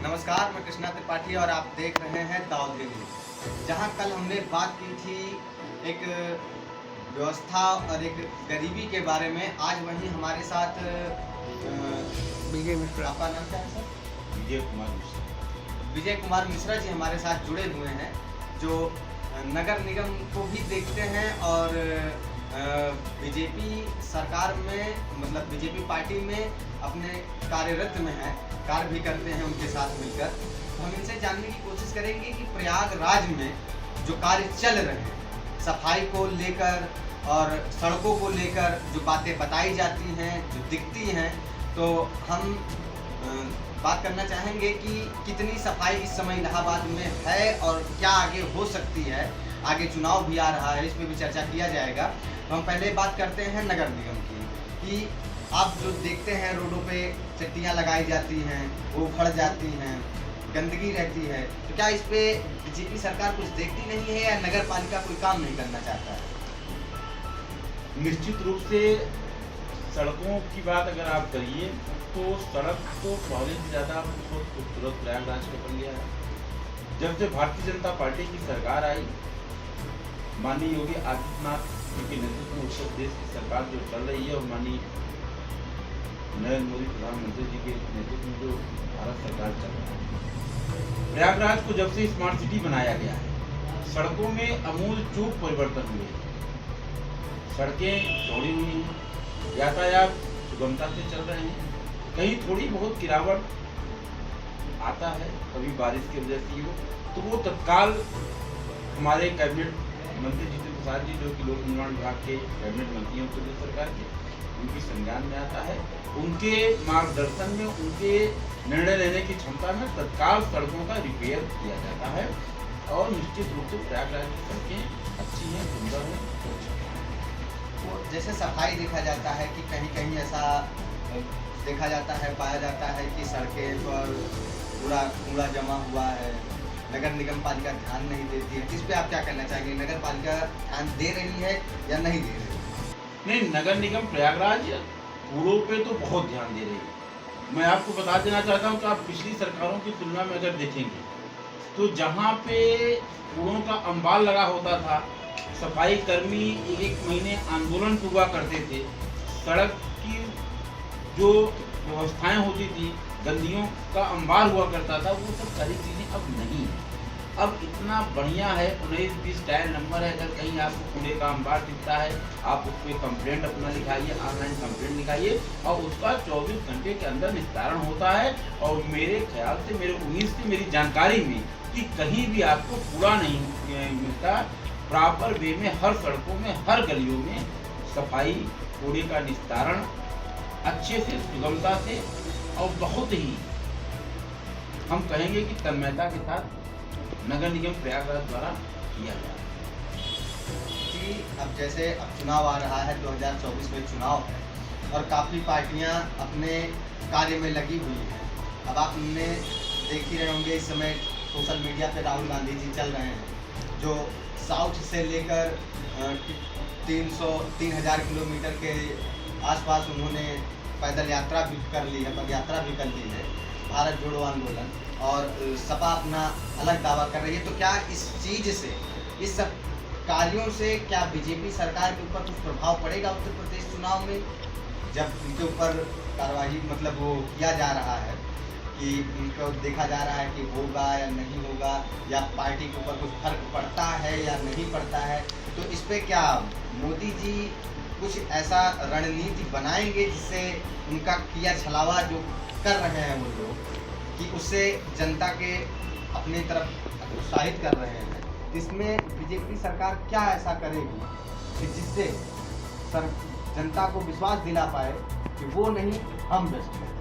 नमस्कार, मैं कृष्णा त्रिपाठी और आप देख रहे हैं दाऊद न्यूज़। जहां कल हमने बात की थी एक व्यवस्था और एक गरीबी के बारे में, आज वहीं हमारे साथ विजय मिश्रा। आपका नाम क्या है सर? विजय कुमार मिश्रा। विजय कुमार मिश्रा जी हमारे साथ जुड़े हुए हैं, जो नगर निगम को भी देखते हैं और बीजेपी सरकार में, मतलब बीजेपी पार्टी में अपने कार्यरत में है, कार्य भी करते हैं उनके साथ मिलकर। तो हम इनसे जानने की कोशिश करेंगे कि प्रयागराज में जो कार्य चल रहे हैं, सफाई को लेकर और सड़कों को लेकर जो बातें बताई जाती हैं, जो दिखती हैं, तो हम बात करना चाहेंगे कि कितनी सफाई इस समय इलाहाबाद में है और क्या आगे हो सकती है। आगे चुनाव भी आ रहा है, इस पर भी चर्चा किया जाएगा। तो हम पहले बात करते हैं नगर निगम की, कि आप जो देखते हैं रोडों पे चट्टियाँ लगाई जाती हैं, वो उखड़ जाती हैं, गंदगी रहती है, तो क्या इस पे बीजेपी सरकार कुछ देखती नहीं है या नगर पालिका कोई काम नहीं करना चाहता है? निश्चित रूप से सड़कों की बात अगर आप करिए तो सड़क तो पहले से ज़्यादा बहुत खूबसूरत प्रयागराज का बन गया है। जब से भारतीय जनता पार्टी की सरकार आई, माननीय योगी आदित्यनाथ जी के नेतृत्व में उत्तर प्रदेश की सरकार जो चल रही है और माननीय नरेंद्र मोदी प्रधानमंत्री जी के नेतृत्व में जो भारत सरकार चल रही है, प्रयागराज को जब से स्मार्ट सिटी बनाया गया है, सड़कों में आमूल चूल परिवर्तन हुए। सड़कें चौड़ी हुई हैं, यातायात सुगमता से चल रहे हैं। कहीं थोड़ी बहुत गिरावट आता है, कभी बारिश की वजह से हो, तो वो तत्काल हमारे कैबिनेट मंत्री जितेंद्र प्रसाद जी, जो कि लोक निर्माण विभाग के कैबिनेट मंत्री हैं उत्तर प्रदेश सरकार के, उनकी संज्ञान में आता है। उनके मार्गदर्शन में, उनके निर्णय लेने की क्षमता में तत्काल सड़कों का रिपेयर किया जाता है और निश्चित रूप से प्रयागराज की सड़कें अच्छी हैं, सुंदर हैं। तो जैसे सफाई देखा जाता है कि कहीं कहीं ऐसा देखा जाता है, पाया जाता है कि सड़कें पर पूरा कूड़ा जमा हुआ है, नगर निगम पालिका ध्यान नहीं देती है। इस पे आप क्या कहना चाहेंगे? नगर पालिका ध्यान दे रही है या नहीं दे रही है? नहीं, नगर निगम प्रयागराज कूड़ों पे तो बहुत ध्यान दे रही है। मैं आपको बता देना चाहता हूँ कि आप पिछली सरकारों की तुलना में अगर देखेंगे तो जहाँ पे कूड़ों का अंबार लगा होता था, सफाई कर्मी एक महीने आंदोलन हुआ करते थे, सड़क की जो व्यवस्थाएं होती थी, गंदियों का अंबार हुआ करता था, वो सब सारी चीज़ें अब नहीं है। अब इतना बढ़िया है, 19-20 टायर नंबर है, अगर कहीं आपको कूड़े का अंबार दिखता है, आप उस पर कंप्लेंट अपना लिखाइए, ऑनलाइन कंप्लेंट लिखाइए और उसका 24 घंटे के अंदर निस्तारण होता है। और मेरे ख्याल से, मेरे उम्मीद से, मेरी जानकारी में कि कहीं भी आपको कूड़ा नहीं मिलता। प्रॉपर वे में हर सड़कों में, हर गलियों में सफाई, कूड़े का निस्तारण अच्छे से, सुगमता से और बहुत ही, हम कहेंगे कि तन्मयता के साथ नगर निगम प्रयागराज द्वारा किया जा रहा है। कि अब जैसे अब चुनाव आ रहा है, 2024 में चुनाव है और काफ़ी पार्टियां अपने कार्य में लगी हुई हैं। अब आपने देख ही रहे होंगे, इस समय सोशल मीडिया पे राहुल गांधी जी चल रहे हैं, जो साउथ से लेकर 3000 किलोमीटर के आसपास उन्होंने पैदल यात्रा भी कर ली है, पद यात्रा भी कर ली है, भारत जोड़ो आंदोलन, और सपा अपना अलग दावा कर रही है। तो क्या इस चीज़ से, इस सब कार्यों से क्या बीजेपी सरकार के ऊपर कुछ प्रभाव पड़ेगा उत्तर प्रदेश चुनाव में, जब उनके ऊपर कार्रवाई, मतलब वो किया जा रहा है कि उनको देखा जा रहा है कि होगा या नहीं होगा, या पार्टी के ऊपर कुछ फर्क पड़ता है या नहीं पड़ता है? तो इस पे क्या मोदी जी कुछ ऐसा रणनीति बनाएंगे जिससे उनका किया छलावा जो कर रहे हैं वो लोग, कि उससे जनता के अपनी तरफ उत्साहित कर रहे हैं, इसमें बीजेपी सरकार क्या ऐसा करेगी कि जिससे जनता को विश्वास दिला पाए कि वो नहीं, हम बेस्ट हैं?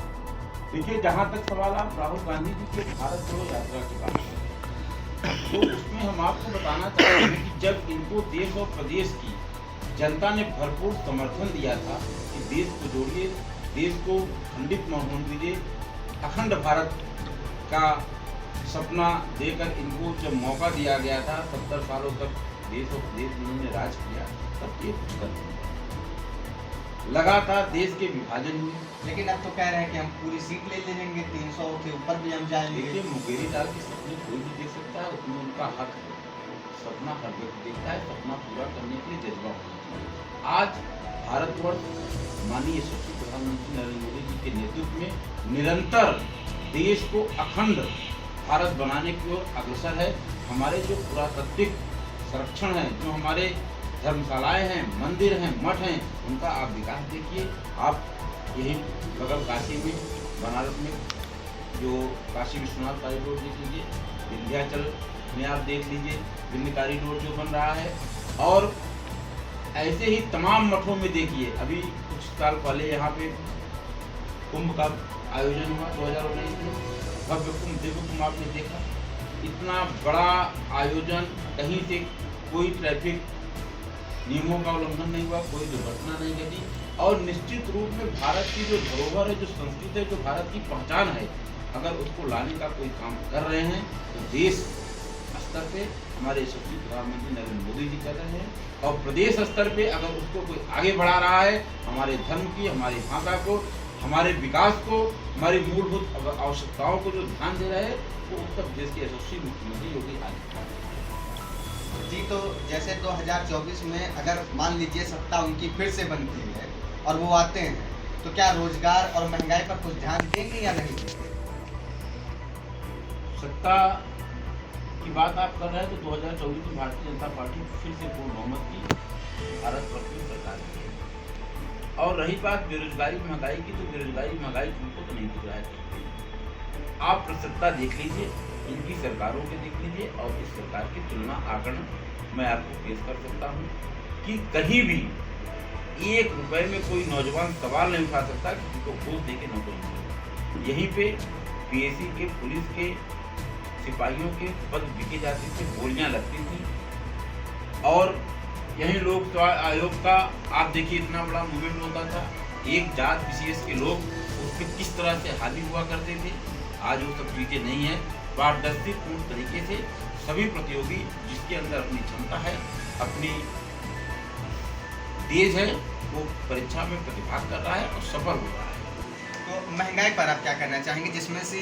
देखिए, जहाँ तक सवाल आप राहुल गांधी जी के भारत जोड़ो यात्रा की बात करें, तो उसमें हम आपको बताना चाहते हैं कि जब इनको देश और प्रदेश की जनता ने भरपूर समर्थन दिया था कि देश को जोड़िए, देश को खंडित न होने दीजिए, अखंड भारत का सपना देकर इनको जब मौका दिया गया था, 70 सालों तक देश और प्रदेश में उन्होंने राज किया, तब ये कुछ कर लगातार देश के विभाजन हुए। लेकिन अब तो कह रहे हैं कि हम पूरी सीट ले लेंगे, 300 के ऊपर भी हम जाएंगे। देखिए, मुंगेरी दाल के सपने कोई भी देख सकता है, उसमें उनका हक है। सपना हर व्यक्ति देखता है, सपना पूरा करने के लिए जज्बा होना चाहिए। आज भारतवर्ष माननीय यशस्वी प्रधानमंत्री नरेंद्र मोदी जी के नेतृत्व में निरंतर देश को अखंड भारत बनाने की ओर अग्रसर है। हमारे जो पुरातात्विक संरक्षण है, जो हमारे धर्मशालाएं हैं, मंदिर हैं, मठ हैं, उनका आप विकास देखिए। आप यही बगल काशी में, बनारस में जो काशी विश्वनाथ कॉरिडोर देख लीजिए, विंध्याचल में आप देख लीजिए विंध्य कॉरिडोर जो बन रहा है, और ऐसे ही तमाम मठों में देखिए। अभी कुछ साल पहले यहाँ पे कुंभ का आयोजन हुआ 2019 में, भव्य कुंभ, दिव्य कुंभ आपने देखा। इतना बड़ा आयोजन, कहीं से कोई ट्रैफिक नियमों का उल्लंघन नहीं हुआ, कोई दुर्घटना नहीं घटी, और निश्चित रूप में भारत की जो धरोहर है, जो संस्कृति है, जो भारत की पहचान है, अगर उसको लाने का कोई काम कर रहे हैं तो देश स्तर पे हमारे यशस्वी प्रधानमंत्री नरेंद्र मोदी जी कर रहे हैं, और प्रदेश स्तर पे अगर उसको कोई आगे बढ़ा रहा है, हमारे धर्म की, हमारी भाषा को, हमारे विकास को, हमारी मूलभूत आवश्यकताओं को जो ध्यान दे रहे हैं, वो उत्तर प्रदेश के यशस्वी मुख्यमंत्री योगी आदित्यनाथ जी। तो जैसे 2024 में अगर मान लीजिए सत्ता उनकी फिर से बनती है और वो आते हैं, तो क्या रोजगार और महंगाई पर कुछ ध्यान देंगे या नहीं देंगे? सत्ता की बात आप कर रहे हैं तो 2024 में भारतीय जनता पार्टी फिर से पूर्ण बहुमत की भारतवर्ष में सरकार है। और रही बात बेरोजगारी महंगाई की, तो बेरोजगारी महंगाई तुमको तो नहीं दिख रहा है। आप सत्ता देख लीजिए, इनकी सरकारों के देख लीजिए, और इस सरकार की तुलना आंकड़न मैं आपको पेश कर सकता हूँ कि कहीं भी 1 रुपए में कोई नौजवान सवाल नहीं उठा सकता कि उनको घूस दे के नौकरी मिले। यहीं पे पीएससी के, पुलिस के, सिपाहियों के पद बिके जाते थे, बोलियां लगती थी, और यही लोक सेवा आयोग का आप देखिए इतना बड़ा मूवमेंट होता था, एक जात विशेष के लोग उस पर किस तरह से हावी हुआ करते थे। आज वो सब चीज़ें नहीं है। पारदर्शिपूर्ण तरीके से सभी प्रतियोगी जिसके अंदर अपनी क्षमता है, अपनी तेज है, वो परीक्षा में प्रतिभाग कर रहा है और सफल हो रहा है। तो महंगाई पर आप क्या करना चाहेंगे, जिसमें से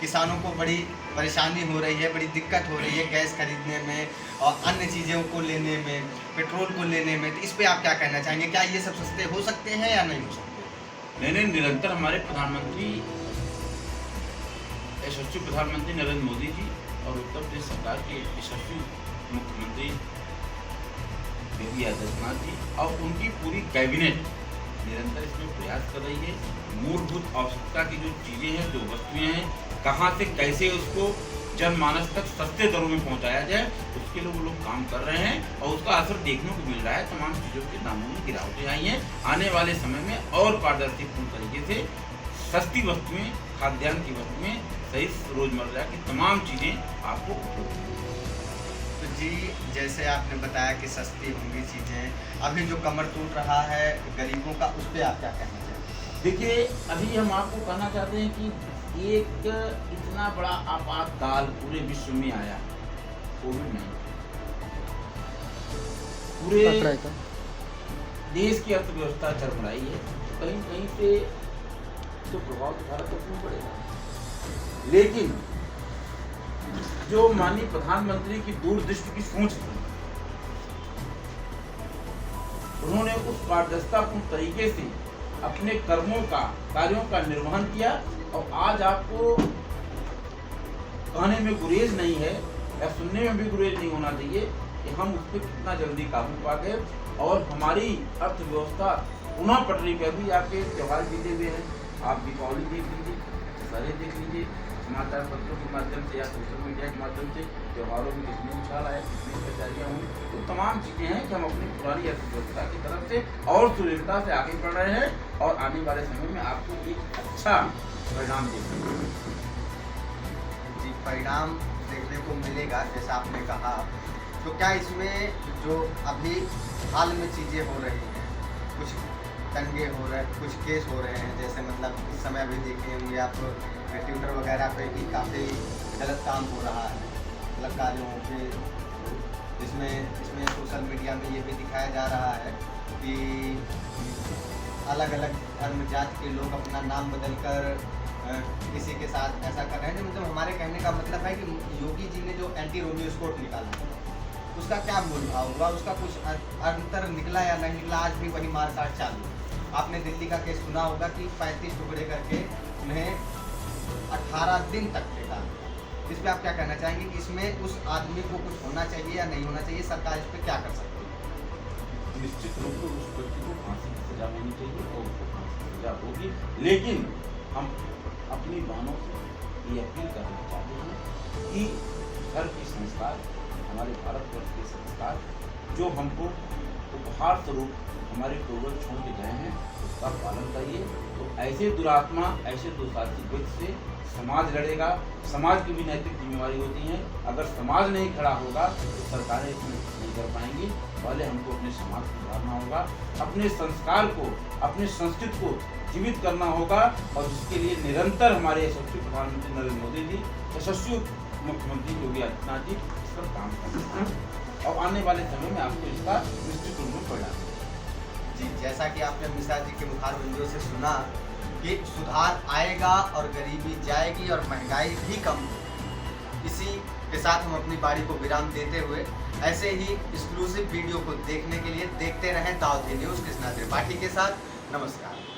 किसानों को बड़ी परेशानी हो रही है, बड़ी दिक्कत हो रही है गैस खरीदने में और अन्य चीज़ों को लेने में, पेट्रोल को लेने में, तो इस पे आप क्या कहना चाहेंगे? क्या ये सब सस्ते हो सकते हैं या नहीं हो सकते? नहीं, निरंतर हमारे प्रधानमंत्री, यशस्वी प्रधानमंत्री नरेंद्र मोदी जी और उत्तर प्रदेश सरकार के यशस्वी मुख्यमंत्री योगी आदित्यनाथ जी और उनकी पूरी कैबिनेट निरंतर इसमें प्रयास कर रही है। मूलभूत आवश्यकता की जो चीज़ें हैं, जो वस्तुएं हैं, कहाँ से कैसे उसको जनमानस तक सस्ते दरों में पहुंचाया जाए, उसके लिए वो लोग काम कर रहे हैं, और उसका असर देखने को मिल रहा है। तमाम चीज़ों के दामों में गिरावटें आई हैं। आने वाले समय में और पारदर्शीपूर्ण तरीके से सस्ती वस्तुएं, खाद्यान्न की वस्तुएं, सहित रोजमर्रा की तमाम चीज़ें आपको उपलब्ध होंगी। तो जी, जैसे आपने बताया कि सस्ती होंगी चीज़ें, अभी जो कमर टूट रहा है गरीबों का, उस पर आप क्या कहना चाहते हैं? देखिए, अभी हम आपको कहना चाहते हैं कि एक इतना बड़ा आपातकाल पूरे विश्व में आया, कोविड-19, पूरे देश की अर्थव्यवस्था चरमराई है। कहीं कहीं से तो प्रभाव तो भारत में पड़ेगा, लेकिन जो माननीय प्रधानमंत्री की दूरदृष्टि की सोच थी, उन्होंने उस पारदर्शितापूर्ण तरीके से अपने कार्यों का निर्वहन किया, और आज आपको कहने में गुरेज नहीं है या सुनने में भी गुरेज नहीं होना चाहिए कि हम उस पर कितना जल्दी काबू पा गए, और हमारी अर्थव्यवस्था पुनः पटरी पे। अभी आपके त्यौहार बीते हुए हैं, आप दीपावली देख लीजिए, दशहरे देख लीजिए, समाचार पत्रों के माध्यम से या सोशल मीडिया के माध्यम से त्योहारों में कितनी उछाल आया, कितनी तैयारियाँ हुई। तो तमाम चीज़ें हैं कि हम अपनी पुरानी अर्थव्यवस्था की तरफ से और सुदृढ़ता से आगे बढ़ रहे हैं, और आने वाले समय में आपको एक अच्छा परिणाम देखने जी, परिणाम देखने को मिलेगा जैसा आपने कहा। तो क्या इसमें जो अभी हाल में चीज़ें हो रही हैं, कुछ दंगे हो रहे हैं, कुछ केस हो रहे हैं, जैसे मतलब इस समय अभी देखे होंगे आप ट्विटर वगैरह पे भी काफ़ी गलत काम हो रहा है, गलत कार्यों पे, इसमें सोशल मीडिया में ये भी दिखाया जा रहा है कि अलग अलग धर्म जात के लोग अपना नाम बदलकर किसी के साथ ऐसा कर रहे हैं। मतलब हमारे कहने का मतलब है कि योगी जी ने जो एंटी रोमियो कोड निकाला उसका क्या मूल भाव हुआ, उसका कुछ अंतर निकला या नहीं निकला, आज भी वही मारकाट चालू। आपने दिल्ली का केस सुना होगा कि 35 टुकड़े करके उन्हें 18 दिन तक फेंका। इस पर आप क्या कहना चाहेंगे कि इसमें उस आदमी को कुछ होना चाहिए या नहीं होना चाहिए, सरकार इस पर क्या कर सकती है? निश्चित रूप से उस व्यक्ति को फांसी की सजा होनी चाहिए और उसको फांसी की सजा होगी। लेकिन हम अपनी बहनों से ये अपील करना चाहते हैं कि घर के संस्कार, हमारे भारतवर्ष के संस्कार जो हमको उपहार स्वरूप हमारे पूर्वज छोड़ के गए हैं उसका पालन करिए। तो ऐसे दुरात्मा, ऐसे दुस्साहसी व्यक्ति से समाज लड़ेगा। समाज की भी नैतिक जिम्मेवारी होती है। अगर समाज नहीं खड़ा होगा तो सरकारें इसमें नहीं कर पाएंगी। पहले हमको अपने समाज को सुधारना होगा, अपने संस्कार को, अपने संस्कृति को जीवित करना होगा और जिसके लिए निरंतर हमारे यशस्वी प्रधानमंत्री नरेंद्र मोदी जी, यशस्वी मुख्यमंत्री योगी आदित्यनाथ जी इस पर काम कर रहे हैं और आने वाले समय में आपको इसका निश्चित रूप में परिणाम जी। जैसा कि आपने मिश्रा जी के मुखारबिंदों से सुना कि सुधार आएगा और गरीबी जाएगी और महंगाई भी कम होगी। इसी के साथ हम अपनी बारी को विराम देते हुए ऐसे ही एक्सक्लूसिव वीडियो को देखने के लिए देखते रहें दाऊदी न्यूज़ कृष्णा त्रिपाठी के साथ। नमस्कार।